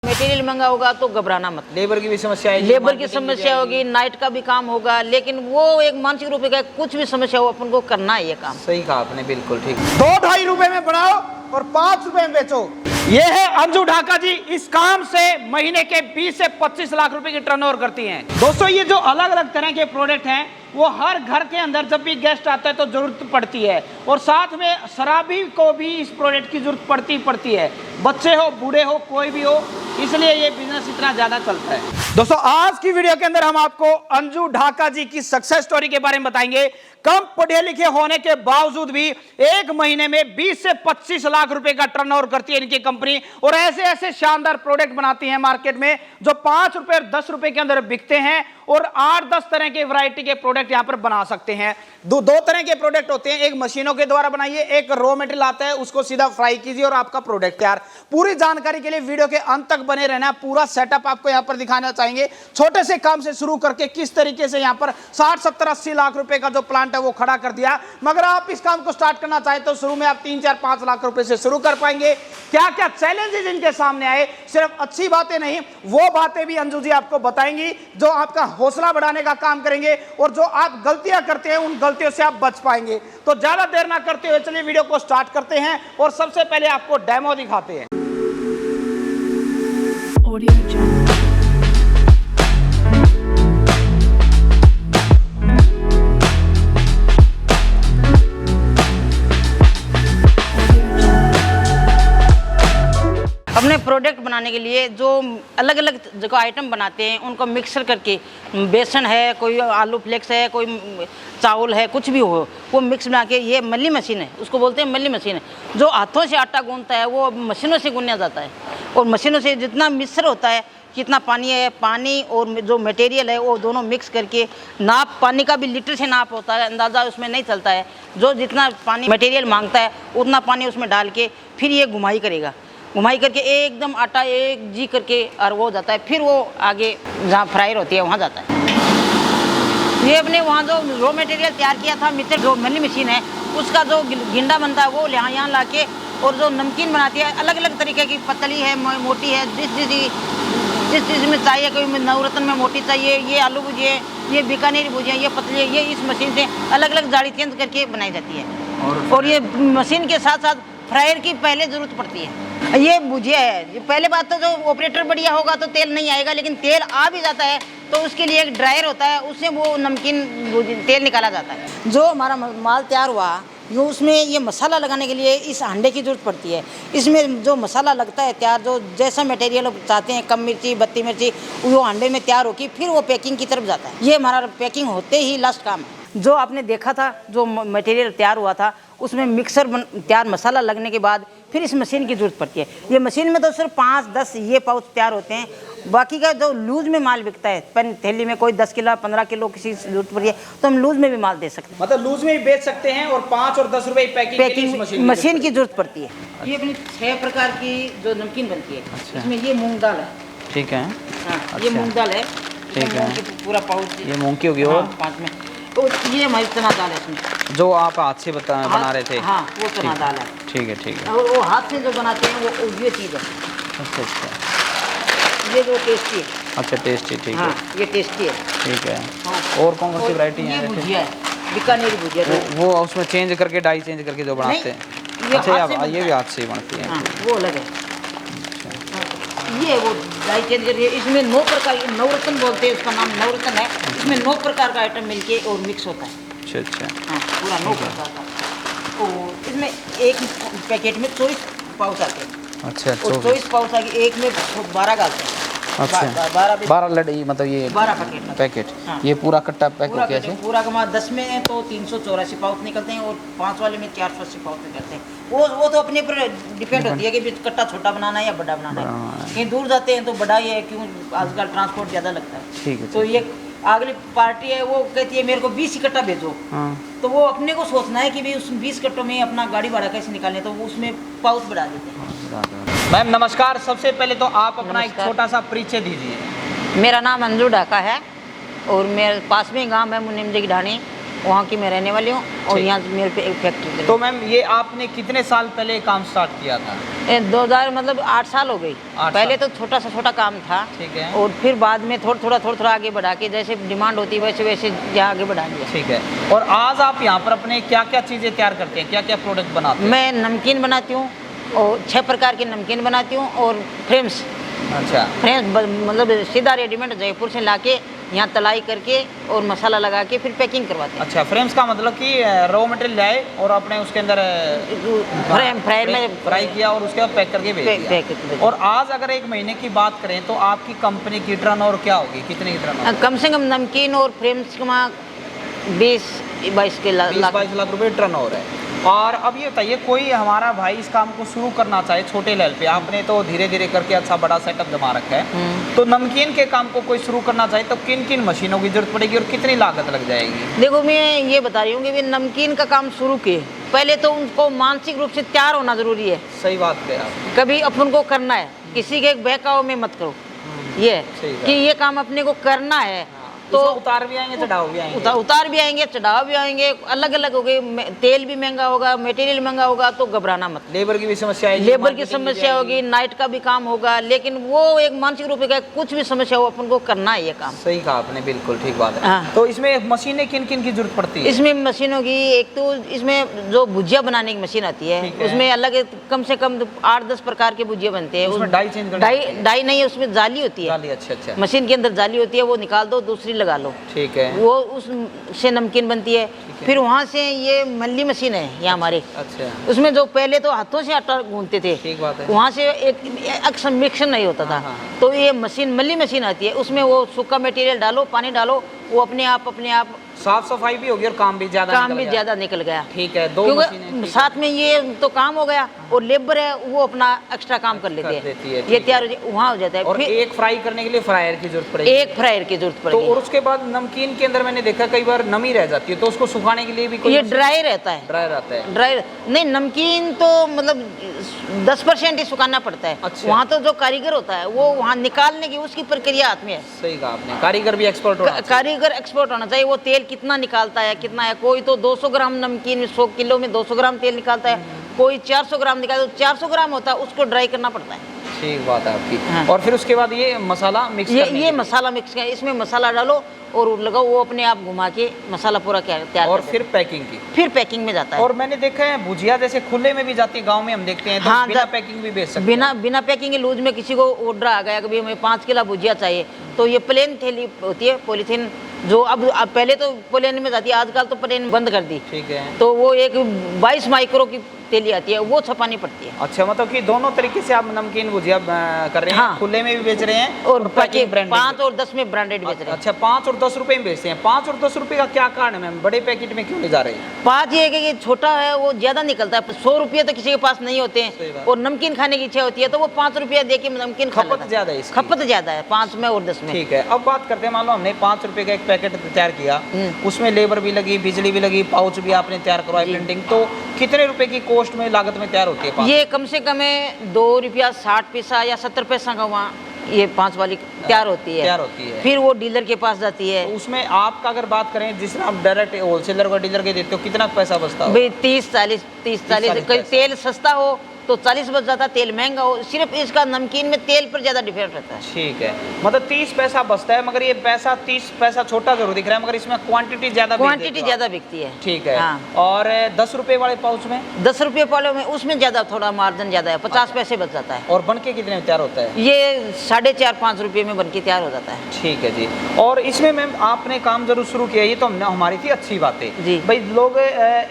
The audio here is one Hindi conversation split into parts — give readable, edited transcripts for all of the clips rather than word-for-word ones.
मटेरियल महंगा होगा तो घबराना मत। लेबर की भी समस्या है, लेबर की समस्या होगी, नाइट का भी काम होगा, लेकिन वो एक मानसिक रूप का कुछ भी समस्या हो अपन को करना है ये काम। सही कहा आपने, बिल्कुल ठीक। 2-2.5 रुपए में बनाओ और 5 रुपए में बेचो। ये है अंजू ढाका जी, इस काम से महीने के 20 से 25 लाख रुपए की टर्नओवर करती हैं। दोस्तों ये जो अलग अलग तरह के प्रोडक्ट हैं वो हर घर के अंदर जब भी गेस्ट आता है तो जरूरत पड़ती है, और साथ में शराबी को भी इस प्रोडक्ट की जरूरत पड़ती है। बच्चे हो, बूढ़े हो, कोई भी हो, इसलिए ये बिजनेस इतना ज्यादा चलता है। दोस्तों आज की वीडियो के अंदर हम आपको अंजू ढाका जी की सक्सेस स्टोरी के बारे में बताएंगे। कम पढ़े लिखे होने के बावजूद भी एक महीने में 20 से 25 लाख रुपए का टर्नओवर करती है इनकी कंपनी, और ऐसे ऐसे शानदार प्रोडक्ट बनाती है मार्केट में जो 5 रुपए और 10 रुपए के अंदर बिकते हैं, और 8-10 तरह के वैरायटी के प्रोडक्ट यहां पर बना सकते हैं। दो तरह के प्रोडक्ट होते हैं, एक मशीनों के द्वारा बनाइए, एक रॉ मटेरियल आता है उसको सीधा फ्राई कीजिए और आपका प्रोडक्ट तैयार। पूरी जानकारी के लिए वीडियो के अंत तक बने रहना। पूरा सेटअप आपको यहां पर दिखाना चाहेंगे, छोटे से काम से शुरू करके किस तरीके से यहां पर 60, 70, 80 लाख रुपए का जो प्लांट है वो खड़ा कर दिया। मगर आप इस काम को स्टार्ट करना चाहे तो शुरू में आप 3, 4, 5 लाख रुपए से शुरू कर पाएंगे। क्या क्या चैलेंजेस इनके सामने आए, सिर्फ अच्छी बातें नहीं, वो बातें भी अंजू जी आपको बताएंगी जो आपका हौसला बढ़ाने का काम करेंगे, और जो आप गलतियां करते हैं उन गलतियों से आप बच पाएंगे। तो ज्यादा देर ना करते हुए चलिए वीडियो को स्टार्ट करते हैं, और सबसे पहले आपको डेमो दिखाते हैं। Audio Jungle. अपने प्रोडक्ट बनाने के लिए जो अलग अलग जगह आइटम बनाते हैं उनको मिक्सर करके, बेसन है, कोई आलू फ्लेक्स है, कोई चावल है, कुछ भी हो, वो मिक्स बना के, ये मल्ली मशीन है, उसको बोलते हैं मल्ली मशीन है। जो हाथों से आटा गूंथता है वो मशीनों से गूंथा जाता है, और मशीनों से जितना मिक्सर होता है, कितना पानी है, पानी और जो मटेरियल है वो दोनों मिक्स करके, नाप पानी का भी लीटर से नाप होता है, अंदाज़ा उसमें नहीं चलता है। जो जितना पानी मटेरियल मांगता है उतना पानी उसमें डाल के फिर ये घुमाई करेगा, घुमाई करके एकदम आटा एक जी करके और वो जाता है, फिर वो आगे जहाँ फ्रायर होती है वहाँ जाता है। ये अपने वहाँ जो रॉ मटेरियल तैयार किया था, मिक्सर जो मल्ली मशीन है उसका जो गिंडा बनता है वो यहाँ ला के, और जो नमकीन बनाती है अलग अलग तरीके की, पतली है, मोटी है, जिस चीज़ में चाहिए, कोई नवरत्न में मोटी चाहिए, ये आलू भुजिया, ये बीकानेरी भुजिया, ये पतली है, ये इस मशीन से अलग अलग जाड़ी चेंज करके बनाई जाती है। और ये मशीन के साथ साथ फ्रायर की पहले ज़रूरत पड़ती है। ये भुजिया है, पहले बात तो जो ऑपरेटर बढ़िया होगा तो तेल नहीं आएगा, लेकिन तेल आ भी जाता है तो उसके लिए एक ड्रायर होता है, उससे वो नमकीन तेल निकाला जाता है। जो हमारा माल तैयार हुआ यो, उसमें ये मसाला लगाने के लिए इस हांडे की ज़रूरत पड़ती है। इसमें जो मसाला लगता है तैयार, जो जैसा मटेरियल चाहते हैं, कम मिर्ची, 32 मिर्ची, वो हांडे में तैयार होकर फिर वो पैकिंग की तरफ जाता है। ये हमारा पैकिंग होते ही लास्ट काम है। जो आपने देखा था, जो मटेरियल तैयार हुआ था उसमें मिक्सर तैयार मसाला लगने के बाद फिर इस मशीन की ज़रूरत पड़ती है। ये मशीन में तो सिर्फ 5-10 ये पाउच तैयार होते हैं, बाकी का जो लूज में माल बिकता है, पेन थैली में कोई 10 किलो 15 किलो किसी जरूरत पड़ी है तो हम लूज में भी माल दे सकते हैं। मतलब लूज में भी बेच सकते हैं, और 5 और 10 रुपए पैकिंग मशीन की जरूरत पड़ती है। ये अपनी 6 प्रकार की जो नमकीन बनती है। अच्छा। इसमें ये मूंग दाल है, ठीक है। हाँ, अच्छा। ये मूंग दाल है, ठीक है, पूरा पाउच, ये मूंग की होगी। और 5 में तो ये हमारी चना दाल है, इसमें जो आप हाथ से बना रहे थे। हाँ, वो चना दाल है। ठीक है, ठीक है। और वो हाथ से जो बनाते हैं वो ये चीज़ है। अच्छा अच्छा, ये जो टेस्टी है। अच्छा टेस्टी, ठीक हाँ, है, ये टेस्टी है। ठीक है। हाँ। और कौन कौन सी वैरायटी है? ये भुजिया है, बीकानेरी भुजिया। वो उसमें चेंज करके, डाई चेंज करके जो बनाते हैं। ये अच्छा, हाथ से ये भी हाथ से बनती है। हाँ, वो अलग है। ये वो डाई चेंज करके, इसमें 9 प्रकार, नवरत्न बोलते हैं, उसका नाम नवरत्न है। इसमें 9 प्रकार का आइटम मिलके और मिक्स होता है। अच्छा अच्छा, हाँ, पूरा 9 प्रकार का। और इसमें एक पैकेट में 24 पाउच आते हैं। अच्छा, और 24 पाउच आके एक में 12 डालते हैं। अच्छा, 12 लड़ी, मतलब ये 12 पैकेट। हाँ। ये पूरा कट्टा पैक पूरा हो कैसे? पूरा का 10 में है तो 384 पाउच निकलते हैं, और 5 वाले में 480 पाउच निकलते हैं। वो तो अपने पर डिपेंड होती है कि कट्टा छोटा बनाना है या बड़ा बनाना है। कहीं दूर जाते हैं तो बड़ा ही है, क्यों आजकल ट्रांसपोर्ट ज़्यादा लगता है। ठीक है। तो ये अगली पार्टी है वो कहती है मेरे को 20 कट्टा भेजो। हाँ। तो वो अपने को सोचना है कि भाई उस 20 कट्टों में अपना गाड़ी भाड़ा कैसे निकालें, तो वो उसमें पाउच बढ़ा देते हैं। मैम नमस्कार, सबसे पहले तो आप अपना एक छोटा सा परिचय दीजिए। मेरा नाम अंजू ढाका है, और मेरे पास में गांव है मुनिम जी की ढाणी, वहाँ की मैं रहने वाली हूँ और ठीक। यहाँ मेरे पे एक फैक्ट्री तो मैम ये आपने कितने साल पहले काम स्टार्ट किया था? 2000 मतलब 8 साल हो गई। 8 पहले साल। तो छोटा सा छोटा काम था, ठीक है। और फिर बाद में थोड़ा थोड़ा आगे बढ़ा के जैसे डिमांड होती है वैसे वैसे यहाँ आगे बढ़ा दिया। ठीक है। और आज आप यहाँ पर अपने क्या क्या चीज़ें तैयार करते हैं, क्या क्या प्रोडक्ट बनाते हैं? मैं नमकीन बनाती हूँ और 6 प्रकार की नमकीन बनाती हूँ, और फ्रेम्स अच्छा। मतलब सीधा रेडीमेड जयपुर से लाके यहाँ तलाई करके और मसाला लगा के फिर पैकिंग करवाते हैं। अच्छा, फ्रेम्स का मतलब कि रॉ मटेरियल लाए और आपने उसके अंदर फ्रायर में फ्राई किया और उसके बाद पैक करके भेज दिया। पैक करके भेज दिया। और आज अगर एक महीने की बात करें तो आपकी कंपनी की टर्नओवर क्या होगी, कितने की टर्नओवर? कम से कम नमकीन और फ्रेम्स का 20-22 के लाख 20-22 लाख रुपए टर्नओवर है। और अब ये बताइए, कोई हमारा भाई इस काम को शुरू करना चाहे छोटे लेवल पे, आपने तो धीरे धीरे करके अच्छा बड़ा सेटअप जमा रखा है, तो नमकीन के काम को कोई शुरू करना चाहे तो किन किन मशीनों की जरूरत पड़ेगी और कितनी लागत लग जाएगी? देखो मैं ये बता रही हूँ कि वे नमकीन का काम शुरू किए, पहले तो उनको मानसिक रूप से तैयार होना जरूरी है। सही बात है आप। कभी अपन को करना है, किसी के बहकाव में मत करो, ये है सही बात। कि ये काम अपने को करना है तो तो उतार भी आएंगे, चढ़ाव भी आएंगे। उतार भी आएंगे, चढ़ाव भी आएंगे, अलग अलग हो गए, तेल भी महंगा होगा, मटेरियल महंगा होगा, तो घबराना मत। लेबर की भी समस्या आएगी, लेबर की मार्केटिंग भी समस्या आएगी। होगी, नाइट का भी काम होगा, लेकिन वो एक मानसिक रूप से कुछ भी समस्या हो अपन को करना है ये काम। सही कहा आपने, बिल्कुल ठीक बात है। हाँ। तो इसमें मशीनें किन किन की जरूरत पड़ती है? इसमें मशीनों की एक तो इसमें जो भुजिया बनाने की मशीन आती है, ठीक है। उसमें अलग कम से कम 8-10 प्रकार के भुजिया बनते हैं। उसमें डाई चेंज करनी होती है? डाई नहीं है, उसमें जाली होती है। जाली, अच्छा अच्छा। मशीन के अंदर जाली होती है, वो निकाल दो, दूसरी लगा लो, ठीक है। वो उससे नमकीन बनती है। फिर वहाँ से ये मल्ली मशीन है ये हमारे, अच्छा, उसमें जो पहले तो हाथों से आटा गूंथते थे, ठीक बात है। वहाँ से एक अक्सर मिक्सर नहीं होता था, हाँ। तो ये मशीन मल्ली मशीन आती है, उसमें वो सूखा मटेरियल डालो, पानी डालो, वो अपने आप साफ सफाई भी होगी और काम भी ज्यादा काम निकल भी गया। ज्यादा निकल गया। ठीक है, दो मशीनें, क्योंकि ठीक साथ में ये तो काम हो गया और लेबर है वो अपना एक्स्ट्रा काम कर लेती देती है, है, ठीक ये है। तैयार वहाँ हो जाता है। और फिर एक फ्राई करने के लिए फ्रायर की जरूरत पड़ेगी। एक फ्रायर की जरूरत तो पड़ेगी। और उसके बाद नमकीन के अंदर मैंने देखा कई बार नमी रह जाती है, तो उसको सुखाने के लिए भी कोई ये ड्राई रहता है, ड्राई रहता है। ड्राई नहीं, नमकीन तो मतलब 10% ही सुखाना पड़ता है। अच्छा। वहाँ तो जो कारीगर होता है वो वहाँ निकालने की उसकी प्रक्रिया हाथ में है। सही कहा आपने, कारीगर भी एक्सपर्ट होना चाहिए। कारीगर एक्सपर्ट होना चाहिए, वो तेल कितना निकालता है, कितना है, कोई तो 200 ग्राम नमकीन 100 किलो में 200 ग्राम तेल निकालता है, कोई 400 ग्राम निकालता है, 400 ग्राम होता है, उसको ड्राई करना पड़ता है। ठीक बात है आपकी। हाँ। और फिर उसके बाद ये मसाला मिक्स करने ये के लिए। मसाला मिक्स कर, इसमें मसाला डालो और लगाओ, वो अपने आप घुमा के मसाला पूरा तैयार और कर फिर पैकिंग की। फिर पैकिंग में जाता है। और मैंने देखा है भुजिया जैसे खुले में भी जाती है, गांव में हम देखते हैं, तो हाँ, बिना पैकिंग भी बेच सकते हैं। बिना पैकिंग के लूज में किसी को ऑर्डर आ गया कि भाई हमें 5 किलो भुजिया चाहिए, तो ये प्लेन थैली होती है, पॉलीथीन, जो अब पहले तो प्लेन में जाती है, आजकल तो प्लेन बंद कर दी, ठीक है। तो वो एक 22 माइक्रो की थैली आती है, वो छपानी पड़ती है। अच्छा, मतलब कि दोनों तरीके से आप नमकीन भुजिया कर रहे हैं। हाँ। खुले में भी बेच रहे हैं और पैकिंग ब्रांडेड। 5 और 10 में ब्रांडेड बेच रहे हैं। अच्छा, 5 और 10 रुपए में बेचते हैं। 5 और 10 रुपए का क्या कारण है मैम, बड़े पैकेट में क्यों ले जा रहे हैं? 5 ये है कि छोटा है वो ज्यादा निकलता है, 100 रुपये तो किसी के पास नहीं होते सही हैं, बात। और नमकीन खाने की इच्छा होती है तो वो 5 रुपया दे के नमकीन खा खपत लेता है। ज्यादा है इसकी। खपत ज्यादा है 5 में और 10 में। ठीक है, अब बात करते हैं, मान लो हमने 5 रुपए का एक पैकेट तैयार किया, उसमें लेबर भी लगी, बिजली भी लगी, पाउच भी आपने तैयार करवाई, प्रिंटिंग, तो कितने रुपए की कॉस्ट में, लागत में तैयार होती है? ये कम से कम है 2 रुपया 60 पैसा या 70 पैसा का वहाँ ये 5 वाली तैयार होती है। तैयार होती है। फिर वो डीलर के पास जाती है। तो उसमें आपका अगर बात करें, जिस तरह आप डायरेक्ट होलसेलर को डीलर के देते हो, कितना पैसा बचता है? भाई 30-40 कहीं तेल सस्ता हो तो 40 बच जाता, तेल महंगा हो, सिर्फ इसका नमकीन में तेल पर ज्यादा डिफरेंस रहता है। ठीक है, मतलब 30 पैसा बचता है, मगर ये पैसा 30 पैसा छोटा जरूर दिख रहा है, मगर इसमें क्वांटिटी ज्यादा बेच देते क्वांटिटी हो आप। ज्यादा बिकती है। ठीक है। हाँ। और 10 रुपए वाले पाउच में? 10 रुपये वाले में उसमें ज्यादा थोड़ा मार्जिन ज्यादा है, 50 पैसे बच जाता है। और बन के कितने में तैयार होता है? ये 4.5-5 रुपये में बनके तैयार हो जाता है। ठीक है जी। और इसमें मैम आपने काम जरूर शुरू किया, ये तो हमारी थी अच्छी बात है जी। भाई। लोग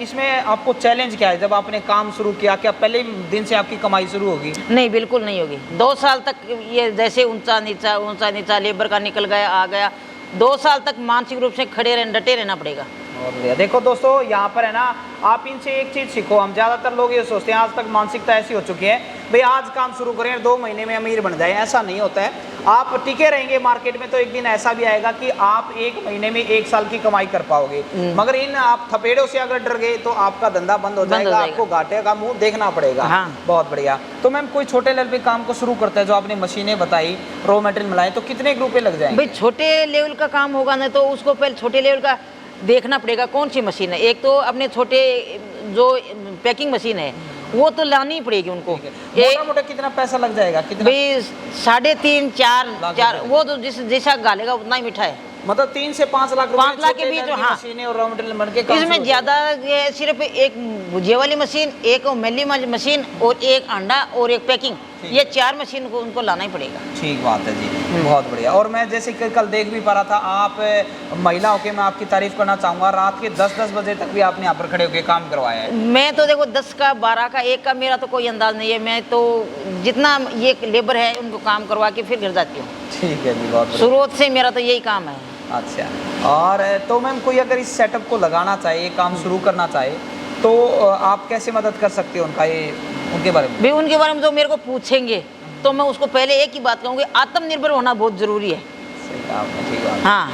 इसमें आपको चैलेंज क्या है, जब आपने काम शुरू किया, क्या पहले दिन से आपकी कमाई शुरू होगी? नहीं, बिल्कुल नहीं होगी। 2 साल तक ये जैसे ऊंचा नीचा लेबर का निकल गया आ गया, 2 साल तक मानसिक रूप से डटे रहना पड़ेगा। और बढ़िया। देखो दोस्तों, यहाँ पर है ना, आप इनसे एक चीज़ सीखो। हम ज़्यादातर लोग ये सोचते हैं, आज तक मानसिकता ऐसी हो चुकी है भाई आज काम शुरू करें 2 महीने में अमीर बन जाए, ऐसा नहीं होता है। आप टिके रहेंगे मार्केट में तो एक दिन ऐसा भी आएगा कि आप 1 महीने में 1 साल की कमाई कर पाओगे, मगर इन आप थपेड़ों से अगर डर गए तो आपका धंधा बंद हो जाएगा, आपको घाटे का मुंह देखना पड़ेगा। हाँ। बहुत बढ़िया। तो मैम कोई छोटे लेवल पे काम को शुरू करता है, जो आपने मशीनें बताई, रॉ मटेरियल मिलाए, तो कितने रुपए लग जाएंगे? भाई छोटे लेवल का काम होगा ना तो उसको पहले छोटे लेवल का देखना पड़ेगा कौन सी मशीन है। एक तो अपने छोटे जो पैकिंग मशीन है वो तो लानी ही पड़ेगी उनको। मोटा मोटा कितना पैसा लग जाएगा, कितना? भाई 3.5 4 वो तो जैसा गालेगा उतना ही मिठा है। मतलब 3 से 5 लाख रुपए 5 लाख के बीच, हाँ। मशीनें और रॉ मटेरियल बन के काम इसमें शुरू ज्यादा ये सिर्फ एक भुजिया वाली मशीन, एक मैली मशीन और एक अंडा और एक पैकिंग, ये 4 मशीन को उनको लाना ही पड़ेगा। ठीक बात है जी, बहुत बढ़िया। और मैं जैसे कि कल देख भी पा रहा था, आप महिला होके मैं आपकी तारीफ करना चाहूँगा, रात के 10-10 बजे तक भी आपने यहाँ पर खड़े होकर काम करवाया है। मैं तो देखो 10 का 12 का 1 का मेरा तो कोई अंदाज नहीं है। मैं तो जितना ये लेबर है उनको काम करवा के फिर घर जाती हूँ। ठीक है जी, बहुत बढ़िया। शुरुआत से मेरा तो यही काम है। अच्छा, और तो मैम कोई अगर इस सेटअप को लगाना चाहे, ये काम शुरू करना चाहे, तो आप कैसे मदद कर सकते हो उनका, ये उनके बारे में? भाई उनके बारे में जो मेरे को पूछेंगे तो मैं उसको पहले एक ही बात कहूँगी, आत्मनिर्भर होना बहुत ज़रूरी है। सही कहा आपने, ठीक बात। हाँ,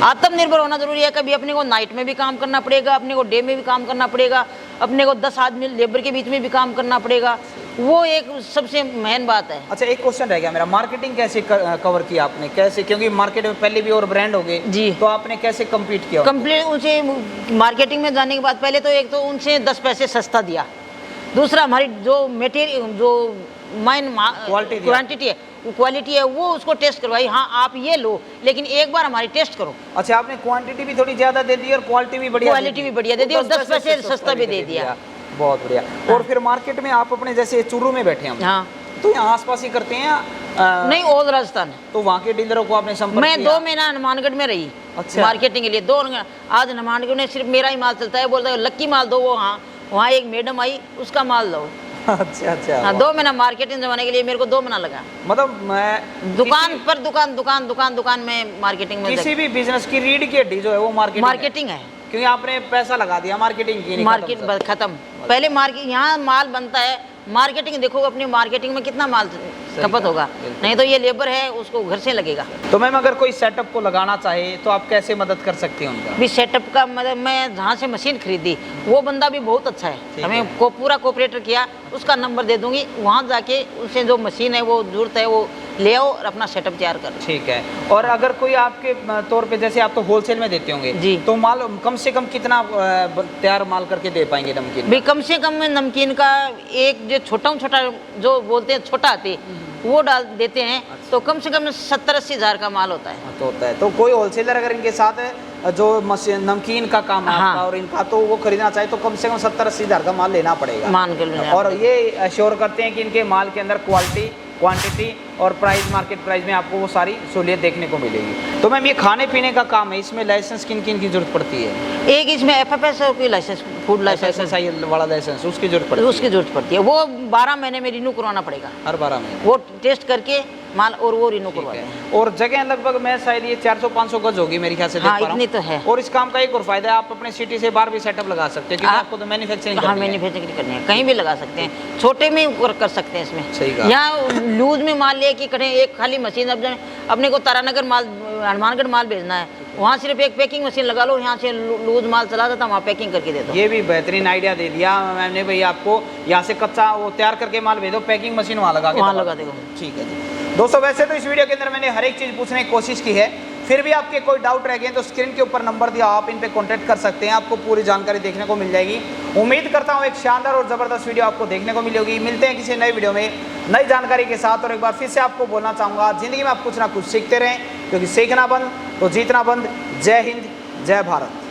आत्मनिर्भर होना जरूरी है। कभी अपने को नाइट में भी काम करना पड़ेगा, अपने को डे में भी काम करना पड़ेगा, अपने को 10 आदमी लेबर के बीच में भी काम करना पड़ेगा। वो एक सबसे मेन बात है। अच्छा, एक क्वेश्चन रह गया मेरा, मार्केटिंग कैसे कवर किया आपने, कैसे? क्योंकि मार्केट में पहले भी और ब्रांड हो गए जी, तो आपने कैसे कम्पीट किया? कंप्लीट उनसे मार्केटिंग में जाने के बाद पहले तो एक तो उनसे 10 पैसे सस्ता दिया, दूसरा हमारी जो मटेरियल जो माइन क्वांटिटी है, क्वालिटी है वो उसको टेस्ट करवाई। हाँ आप ये लो, लेकिन एक बार हमारी टेस्ट करो। अच्छा, आपने क्वांटिटी भी थोड़ी ज्यादा दे दी और क्वालिटी भी बढ़िया दे दी और 10 पैसे सस्ता भी दे दिया। बहुत बढ़िया। और फिर मार्केट में आप अपने जैसे चूरू में बैठे हैं, हाँ, तो यहाँ आसपास ही करते हैं नहीं ऑल राजस्थान। तो वहाँ के डीलरों को आपने संपर्क मैं किया? 2 महीना हनुमानगढ़ में रही। अच्छा। मार्केटिंग के लिए 2 आज हनुमानगढ़ में सिर्फ मेरा ही माल चलता है। बोलता है लक्की माल दो, वो हाँ वहाँ एक मैडम आई उसका माल दो। अच्छा अच्छा। हाँ, 2 महीना मार्केटिंग जमाने के लिए मेरे को 2 महीना लगा। मतलब मैं दुकान पर दुकान में मार्केटिंग में किसी भी बिजनेस की रीढ़ की हड्डी जो है वो मार्केटिंग है। क्योंकि आपने पैसा लगा दिया मार्केटिंग की, मार्केट खत्म। पहले मार्केट यहाँ माल बनता है, मार्केटिंग देखो अपनी मार्केटिंग में कितना माल खपत होगा, नहीं तो ये लेबर है उसको घर से लगेगा। तो मैम अगर कोई सेटअप को लगाना चाहे तो आप कैसे मदद कर सकती हैं उनका? भी सेटअप का मतलब मैं जहाँ से मशीन खरीदी वो बंदा भी बहुत अच्छा है, हमें को पूरा कोऑपरेटर किया। उसका नंबर दे दूंगी, वहाँ जाके उससे जो मशीन है वो जरूरत है वो ले आओ और अपना सेटअप तैयार कर। ठीक है। और अगर कोई आपके तौर पे, जैसे आप तो होलसेल में देते होंगे जी, तो माल कम से कम कितना तैयार माल करके दे पाएंगे नमकीन? भी कम से कम नमकीन का एक जो छोटा जो बोलते हैं छोटा आती वो डाल देते हैं। अच्छा। तो कम से कम 70-80 हज़ार का माल होता है। तो होता है। तो कोई होलसेलर अगर इनके साथ जो नमकीन का काम है आपका और इनका, तो वो खरीदना चाहे तो कम से कम 70-80 हज़ार का माल लेना पड़ेगा, मान के। और ये अश्योर करते हैं कि इनके माल के अंदर क्वालिटी, क्वांटिटी और प्राइस, मार्केट प्राइस में आपको वो सारी सहूलियत देखने को मिलेगी। तो मैम ये खाने पीने का काम है, इसमें लाइसेंस किन किन की जरूरत पड़ती है? एक इसमें FFS की लाइसेंस, फूड लाइसेंस वाला लाइसेंस, उसकी जरूरत पड़ती है? उसकी जरूरत पड़ती है। वो 12 महीने में रिन्यू करवाना पड़ेगा। हर 12 महीने वो टेस्ट करके माल और वो रिन्यू करवाते हैं। और जगह लगभग मैं शायद ये 400-500 गज होगी मेरे ख्याल से, हाँ, इतनी तो है। और इस काम का एक और फायदा है, आप अपने सिटी से बाहर भी सेटअप लगा सकते हैं, क्योंकि आपको तो मैन्युफैक्चरिंग हाँ, मैन्युफैक्चरिंग करनी है, कहीं भी लगा सकते हैं, छोटे में वर्क कर सकते हैं इसमें। सही कहा। यहाँ लूज में माल ले कि करें, एक खाली मशीन अपने को तारानगर माल, हनुमानगढ़ माल भेजना है, वहाँ सिर्फ एक पैकिंग मशीन लगा लो, यहाँ से लूज माल चला जाता, वहाँ पैकिंग करके दे दो। ये भी बेहतरीन आइडिया दे दिया मैंने भाई आपको, यहाँ से कच्चा वो तैयार करके माल भेजो, पैकिंग मशीन वहाँ लगा देगा। ठीक है जी। दोस्तों वैसे तो इस वीडियो के अंदर मैंने हर एक चीज़ पूछने की कोशिश की है, फिर भी आपके कोई डाउट रह गए तो स्क्रीन के ऊपर नंबर दिया, आप इन पे कांटेक्ट कर सकते हैं, आपको पूरी जानकारी देखने को मिल जाएगी। उम्मीद करता हूँ एक शानदार और ज़बरदस्त वीडियो आपको देखने को मिलेगी। मिलते हैं किसी नई वीडियो में नई जानकारी के साथ। और एक बार फिर से आपको बोलना चाहूँगा, ज़िंदगी में आप कुछ ना कुछ सीखते रहें, क्योंकि सीखना बंद तो जीतना बंद। जय हिंद, जय भारत।